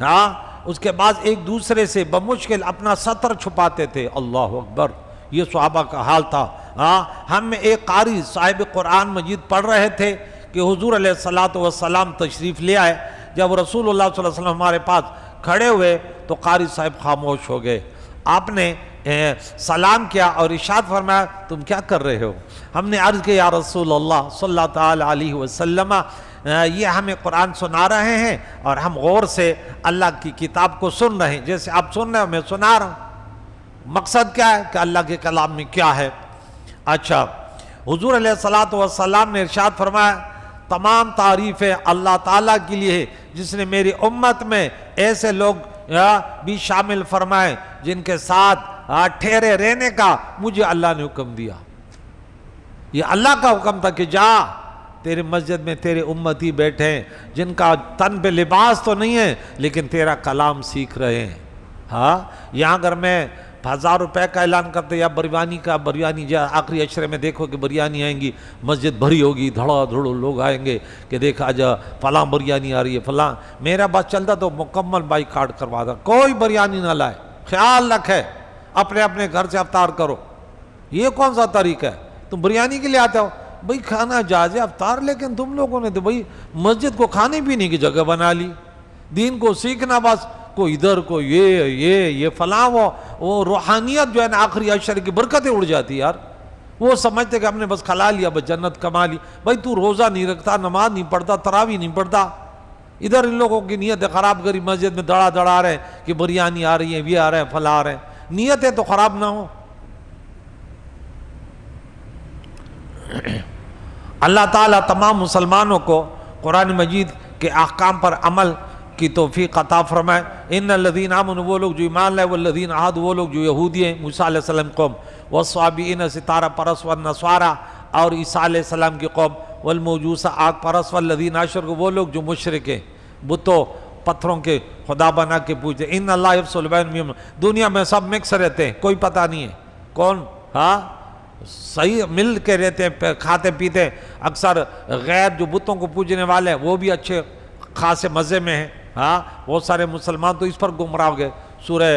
ہاں اس کے بعد ایک دوسرے سے بمشکل اپنا سطر چھپاتے تھے. اللہ اکبر، یہ صحابہ کا حال تھا. ہاں ہم میں ایک قاری صاحب قرآن مجید پڑھ رہے تھے کہ حضور علیہ الصلوۃ والسلام تشریف لے آئے. جب رسول اللہ صلی اللہ علیہ وسلم ہمارے پاس کھڑے ہوئے تو قاری صاحب خاموش ہو گئے. آپ نے سلام کیا اور ارشاد فرمایا تم کیا کر رہے ہو؟ ہم نے عرض کیا یا رسول اللہ صلی اللہ تعالی علیہ وسلم یہ ہمیں قرآن سنا رہے ہیں اور ہم غور سے اللہ کی کتاب کو سن رہے ہیں، جیسے آپ سن رہے ہیں میں سنا رہا ہوں. مقصد کیا ہے کہ اللہ کے کلام میں کیا ہے. اچھا، حضور علیہ الصلوۃ والسلام نے ارشاد فرمایا تمام تعریفیں اللہ تعالیٰ کے لیے جس نے میری امت میں ایسے لوگ بھی شامل فرمائے جن کے ساتھ ٹھہرے رہنے کا مجھے اللہ نے حکم دیا. یہ اللہ کا حکم تھا کہ جا، تیرے مسجد میں تیرے امتی بیٹھے ہیں جن کا تن پہ لباس تو نہیں ہے لیکن تیرا کلام سیکھ رہے ہیں. ہاں یہاں اگر میں 1000 روپے کا اعلان کرتے یا بریانی جا آخری عشرے میں دیکھو کہ بریانی آئیں گی، مسجد بھری ہوگی، دھڑا دھڑو لوگ آئیں گے کہ دیکھا جا فلاں بریانی آ رہی ہے فلاں. میرا بس چلتا تو مکمل بائک کارڈ کروا دا، کوئی بریانی نہ لائے. خیال رکھے اپنے اپنے گھر سے افطار کرو. یہ کون سا طریقہ ہے؟ تم بریانی کے لیے آتے ہو بھئی کھانا جائز ہے افطار، لیکن تم لوگوں نے تو بھئی مسجد کو کھانے پینے کی جگہ بنا لی. دین کو سیکھنا بس کوئی ادھر کو یہ فلاں وہ روحانیت جو ہے نا آخری عشر کی برکتیں اڑ جاتی یار. وہ سمجھتے کہ ہم نے بس کھلا لیا بس جنت کما لی. بھائی تو روزہ نہیں رکھتا، نماز نہیں پڑھتا، تراویح نہیں پڑھتا، ادھر ان لوگوں کی نیتیں خراب کری مسجد میں دڑا رہے ہیں کہ بریانی آ رہی ہے، یہ آ رہے ہیں فلاں آ رہے ہیں. نیتیں تو خراب نہ ہو. اللہ تعالیٰ تمام مسلمانوں کو قرآن مجید کے احکام پر عمل کی توفیق عطا فرمائے. ان الذین آمنوا وہ لوگ جو ایمان لائے، والذین عہدوا وہ لوگ جو یہودی ہیں موسیٰ علیہ السلام قوم، والصابئین ستارہ پرست والنصارى اور عیسیٰ علیہ السلام کی قوم، والموجوس آگ پرست والذین اشرکوا وہ لوگ جو مشرک ہیں، بتوں پتھروں کے خدا بنا کے پوجتے. ان اللہ یفصل بینہم، دنیا میں سب مکس رہتے ہیں، کوئی پتہ نہیں ہے کون ہاں صحیح مل کے رہتے ہیں، کھاتے پیتے ہیں. اکثر غیر جو بتوں کو پوجنے والے ہیں وہ بھی اچھے خاصے مزے میں ہیں. ہاں بہت سارے مسلمان تو اس پر گمراہ ہو گئے. سورہ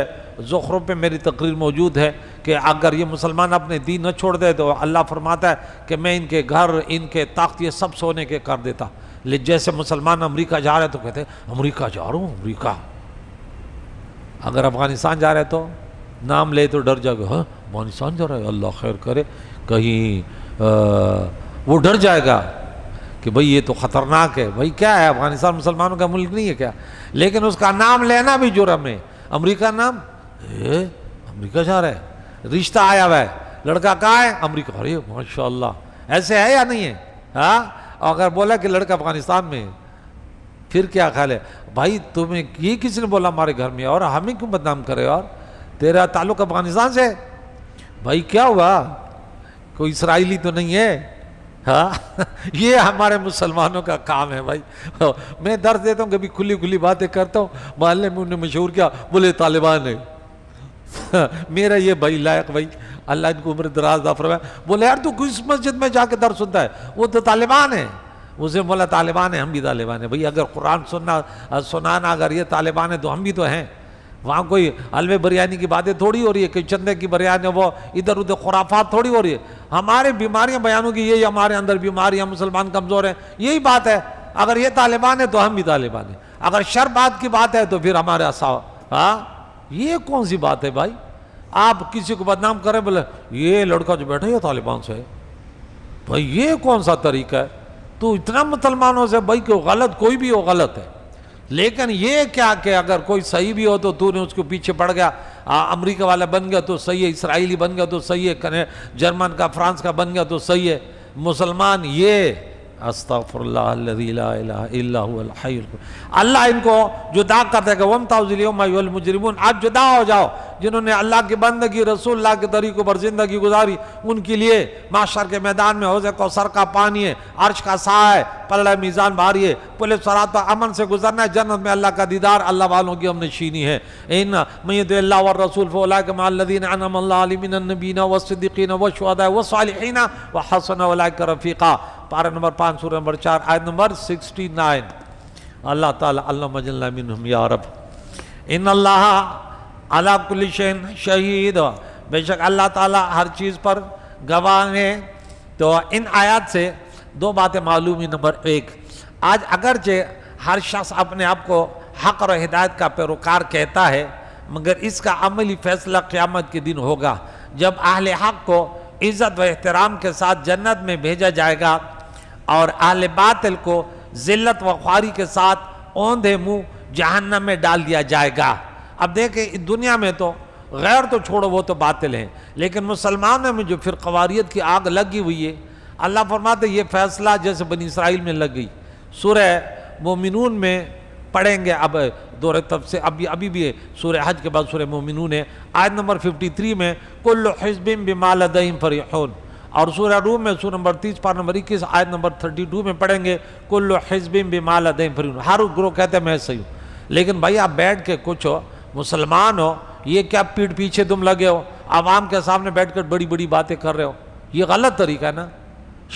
زخرف میں میری تقریر موجود ہے کہ اگر یہ مسلمان اپنے دین نہ چھوڑ دے تو اللہ فرماتا ہے کہ میں ان کے گھر، ان کے تخت یہ سب سونے کے کر دیتا. جیسے مسلمان امریکہ جا رہے تو کہتے ہیں امریکہ جا رہا ہوں امریکہ. اگر افغانستان جا رہے تو نام لے تو ڈر جائے گا، ہاں افغانستان جا رہا ہے اللہ خیر کرے، کہیں وہ ڈر جائے گا کہ بھئی یہ تو خطرناک ہے. بھئی کیا ہے افغانستان مسلمانوں کا ملک نہیں ہے کیا؟ لیکن اس کا نام لینا بھی جرم ہے. امریکہ نام امریکہ جا رہا ہے، رشتہ آیا ہوا ہے، لڑکا کہاں ہے امریکہ. ارے ماشاءاللہ، ایسے ہے یا نہیں ہے؟ ہاں اگر بولا کہ لڑکا افغانستان میں ہے پھر کیا خیال ہے؟ بھائی تمہیں یہ کسی نے بولا ہمارے گھر میں اور ہمیں کیوں بدنام کرے؟ اور تیرا تعلق افغانستان سے؟ بھائی کیا ہوا؟ کوئی اسرائیلی تو نہیں ہے؟ ہاں یہ ہمارے مسلمانوں کا کام ہے. بھائی میں درس دیتا ہوں، کبھی کھلی باتیں کرتا ہوں، محلے میں انہیں مشہور کیا بولے طالبان ہے. میرا یہ بھائی لائق بھائی اللہ ان کو عمر دراز عطا فرمائے، بولے یار تو کس مسجد میں جا کے درس سنتا ہے؟ وہ تو طالبان ہے. اسے بولا طالبان ہیں، ہم بھی طالبان ہیں. بھئی اگر قرآن سنانا اگر یہ طالبان ہے تو ہم بھی تو ہیں. وہاں کوئی حلوے بریانی کی باتیں تھوڑی ہو رہی ہے کہ چندے کی بریانی، وہ ادھر ادھر خرافات تھوڑی ہو رہی ہے. ہمارے بیماریاں بیانوں کی یہی ہمارے اندر بیماریاں، مسلمان کمزور ہیں، یہی بات ہے. اگر یہ طالبان ہے تو ہم بھی طالبان ہیں. اگر شر بات کی بات ہے تو پھر ہمارے ہاں یہ کون سی بات ہے بھائی؟ آپ کسی کو بدنام کریں بولے یہ لڑکا جو بیٹھا یہ طالبان سے ہے. بھائی یہ کون سا طریقہ ہے؟ تو اتنا مسلمانوں سے بھائی کہ غلط کوئی بھی ہو غلط ہے. لیکن یہ کیا کہ اگر کوئی صحیح بھی ہو تو نے اس کو پیچھے پڑ گیا، امریکہ والا بن گیا تو صحیح ہے، اسرائیلی بن گیا تو صحیح ہے، جرمن کا فرانس کا بن گیا تو صحیح ہے. مسلمان یہ استغفر اللہ الذی لا الہ الا هو الحی القیوم. اللہ ان کو جدا کر دے گا. وامتازوا اليوم ایھا المجرمون، آج جدا ہو جاؤ جنہوں نے اللہ کی بندگی، رسول اللہ کے طریقوں پر زندگی گزاری. ان کے لیے محشر کے میدان میں حوض کوثر کا پانی ہے، عرش کا سایہ ہے، پلڑا میزان بھاری ہے، پل صراط پر امن سے گزرنا ہے. جنت میں اللہ کا دیدار، اللہ والوں کی ہم نشینی ہے. ان من یطع اللہ والرسول فاولئک مع الذین انعم اللہ علیہم من النبیین والصدیقین والشہداء والصالحین وحسن اولئک رفیقا. پارہ نمبر 5 سورہ نمبر 4 آیت نمبر 69. اللہ تعالیٰ اللہم اجعلنا منہم یا رب. ان اللہ علی کل شیء شہید، بے شک اللہ تعالیٰ ہر چیز پر گواہ ہے۔ تو ان آیات سے دو باتیں معلوم ہیں۔ نمبر ایک، آج اگرچہ ہر شخص اپنے آپ کو حق اور ہدایت کا پیروکار کہتا ہے، مگر اس کا عملی فیصلہ قیامت کے دن ہوگا، جب اہل حق کو عزت و احترام کے ساتھ جنت میں بھیجا جائے گا اور اہل باطل کو ذلت و خواری کے ساتھ اوندھے منہ جہنم میں ڈال دیا جائے گا۔ اب دیکھیں دنیا میں تو غیر تو چھوڑو، وہ تو باطل ہیں، لیکن مسلمانوں میں جو فرقواریت کی آگ لگی ہوئی ہے، اللہ فرماتے یہ فیصلہ جیسے بنی اسرائیل میں لگ گئی۔ سورہ مومنون میں پڑھیں گے، اب دور تفسیر ابھی بھی ہے، سورہ حج کے بعد سورہ مومنون ہے، آیت نمبر 53 میں کل حزب بما لدیہم فریحون، اور سورہ روم میں سورہ نمبر 30 پارہ نمبر 21 آیت نمبر 32 میں پڑھیں گے کل حزب بما لدیہم فریحون۔ ہر گروہ کہتے ہیں میں صحیح ہوں، لیکن بھائی آپ بیٹھ کے کچھ ہو، مسلمان ہو، یہ کیا پیٹھ پیچھے تم لگے ہو، عوام کے سامنے بیٹھ کر بڑی بڑی باتیں کر رہے ہو؟ یہ غلط طریقہ ہے نا۔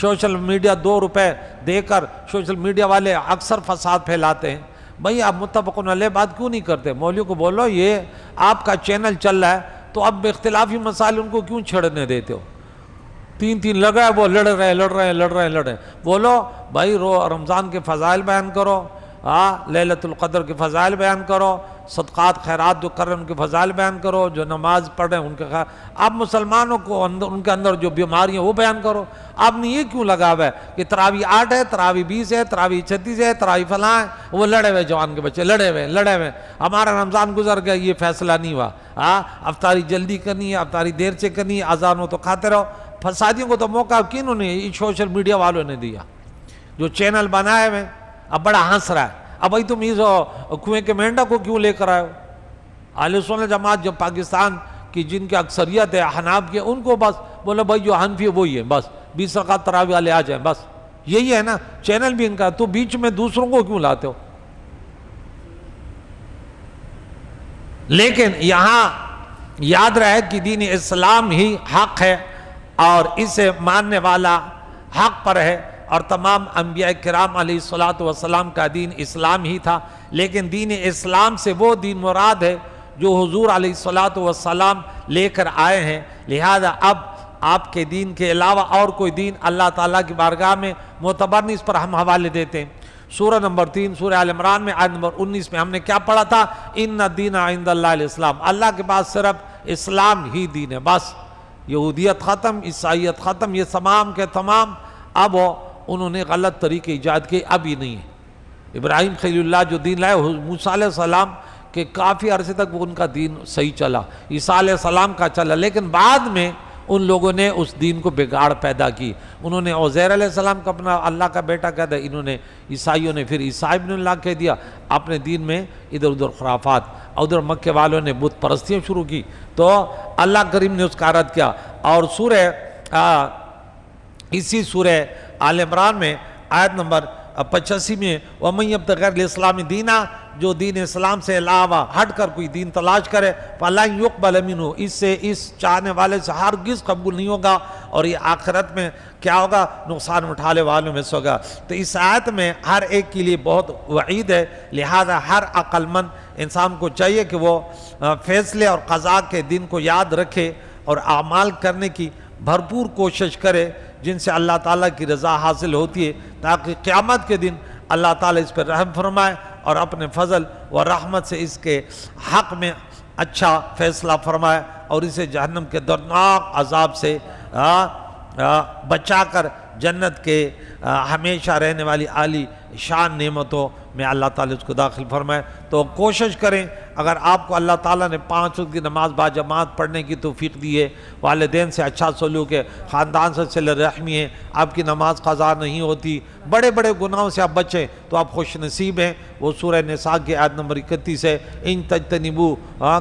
سوشل میڈیا 2 روپے دے کر سوشل میڈیا والے اکثر فساد پھیلاتے ہیں۔ بھائی آپ متفقن علیہ بات کیوں نہیں کرتے؟ مولوی کو بولو یہ آپ کا چینل چل رہا ہے تو اب اختلافی مسائل ان کو کیوں چھڑنے دیتے ہو؟ 3 لگا ہے، وہ لڑ رہے ہیں۔ بولو بھائی رمضان کے فضائل بیان کرو، لیلۃ القدر کے فضائل بیان کرو، صدقات خیرات جو کر رہے ہیں ان کے فضائل بیان کرو، جو نماز پڑھ رہے ہیں ان کے خیرات، آپ مسلمانوں کو ان کے اندر جو بیماری ہیں وہ بیان کرو۔ آپ نے یہ کیوں لگا ہوا ہے کہ تراویح 8 ہے، تراویح 20 ہے، تراویح 36 ہے، تراویح فلاں ہے، وہ لڑے ہوئے جوان کے بچے لڑے ہوئے۔ ہمارا رمضان گزر گیا، یہ فیصلہ نہیں ہوا، افطاری جلدی کرنی ہے، افطاری دیر سے کرنی ہے، اذان ہو تو کھاتے رہو۔ فسادیوں کو تو موقع کنہوں نے؟ سوشل میڈیا والوں نے دیا، جو چینل بنائے ہوئے۔ اب بڑا ہنس رہا ہے، اب بھائی تم اس کنویں کے مینڈا کو کیوں لے کر آئے ہو؟ اہل سنت جماعت جو پاکستان کی جن کی اکثریت ہے حناب کی، ان کو بس بولو بھائی جو حنفی ہے وہی ہے، بس 20 رکعت تراویح والے آ جائیں، بس یہی ہے نا۔ چینل بھی ان کا، تو بیچ میں دوسروں کو کیوں لاتے ہو؟ لیکن یہاں یاد رہے کہ دین اسلام ہی حق ہے اور اسے ماننے والا حق پر ہے، اور تمام انبیاء کرام علیہ السلام کا دین اسلام ہی تھا، لیکن دین اسلام سے وہ دین مراد ہے جو حضور علیہ السلام لے کر آئے ہیں، لہذا اب آپ کے دین کے علاوہ اور کوئی دین اللہ تعالیٰ کی بارگاہ میں معتبر نہیں، اس پر ہم حوالے دیتے ہیں۔ سورہ نمبر 3 سورہ آل عمران میں آیت نمبر 19 میں ہم نے کیا پڑھا تھا؟ ان الدین عند اللہ الاسلام، اللہ کے پاس صرف اسلام ہی دین ہے، بس یہودیت ختم، عیسائیت ختم، یہ تمام کے تمام اب انہوں نے غلط طریقے ایجاد کیے، اب یہ نہیں ہے۔ ابراہیم خلیل اللہ جو دین لائے، موسیٰ علیہ السلام کے کافی عرصے تک وہ ان کا دین صحیح چلا، عیسیٰ علیہ السلام کا چلا، لیکن بعد میں ان لوگوں نے اس دین کو بگاڑ پیدا کی۔ انہوں نے عزیر علیہ السلام کو اپنا اللہ کا بیٹا کہہ دیا، انہوں نے عیسائیوں نے پھر عیسیٰ ابن اللہ کہہ دیا، اپنے دین میں ادھر ادھر خرافات، ادھر مکے والوں نے بت پرستیاں شروع کی، تو اللہ کریم نے اس کا رد کیا۔ اور اسی سورہ آل عمران میں آیت نمبر 85 میں وَمَن يَبْتَغِ غَيْرَ الْإِسْلَامِ دِينًا، جو دین اسلام سے علاوہ ہٹ کر کوئی دین تلاش کرے فَلَن يُقْبَلَ مِنْهُ، اس سے اس چاہنے والے سے ہرگز قبول نہیں ہوگا، اور یہ آخرت میں کیا ہوگا؟ نقصان اٹھانے والوں میں سے ہوگا۔ تو اس آیت میں ہر ایک کے لیے بہت وعید ہے، لہذا ہر عقل مند انسان کو چاہیے کہ وہ فیصلے اور قضاء کے دن کو یاد رکھے اور اعمال کرنے کی بھرپور کوشش کرے جن سے اللہ تعالیٰ کی رضا حاصل ہوتی ہے، تاکہ قیامت کے دن اللہ تعالیٰ اس پر رحم فرمائے اور اپنے فضل و رحمت سے اس کے حق میں اچھا فیصلہ فرمائے اور اسے جہنم کے دردناک عذاب سے بچا کر جنت کے ہمیشہ رہنے والی عالی شان نعمتوں میں اللہ تعالیٰ اس کو داخل فرمائے۔ تو کوشش کریں، اگر آپ کو اللہ تعالیٰ نے 5 وقت کی نماز باجماعت پڑھنے کی توفیق دی ہے، والدین سے اچھا سلوک ہے، خاندان سے صلہ رحمی ہے، آپ کی نماز قضا نہیں ہوتی، بڑے بڑے گناہوں سے آپ بچیں تو آپ خوش نصیب ہیں۔ وہ سورہ نساء کی آیت نمبر 31 ہے، ان تجتنبوا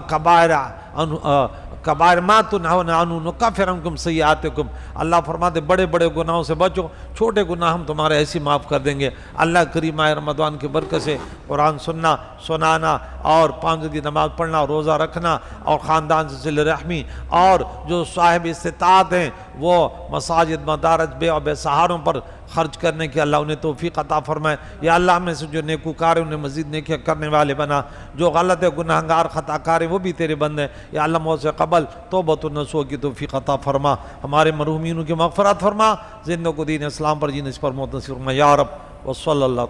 کبائر ما تنہون عنہ نکفر عنکم سیئاتکم، اللہ فرماتے بڑے بڑے گناہوں سے بچو، چھوٹے گناہ ہم تمہارے ایسی معاف کر دیں گے۔ اللہ کریم ماہ رمضان کی برکت سے قرآن سننا، سنانا اور 5 وقت کی نماز پڑھنا، روزہ رکھنا اور خاندان سے صلہ رحمی، اور جو صاحب استطاعت ہیں وہ مساجد، مدارس، بے و بے سہاروں پر خرچ کرنے کی اللہ انہیں توفیق عطا فرمائے۔ یا اللہ ہمیں سے جو نیکوکار ہیں انہیں مزید نیکیاں کرنے والے بنا، جو غلط ہے گناہگار خطا کار ہیں وہ بھی تیرے بندے ہیں۔ یا اللہ موت سے قبل توبۃ النصوح کی توفیق عطا فرما، ہمارے مرحومین کی مغفرت فرما، زندوں کو دین اسلام پر جینے اس پر موت نصیب فرما یا رب۔ وصلی اللہ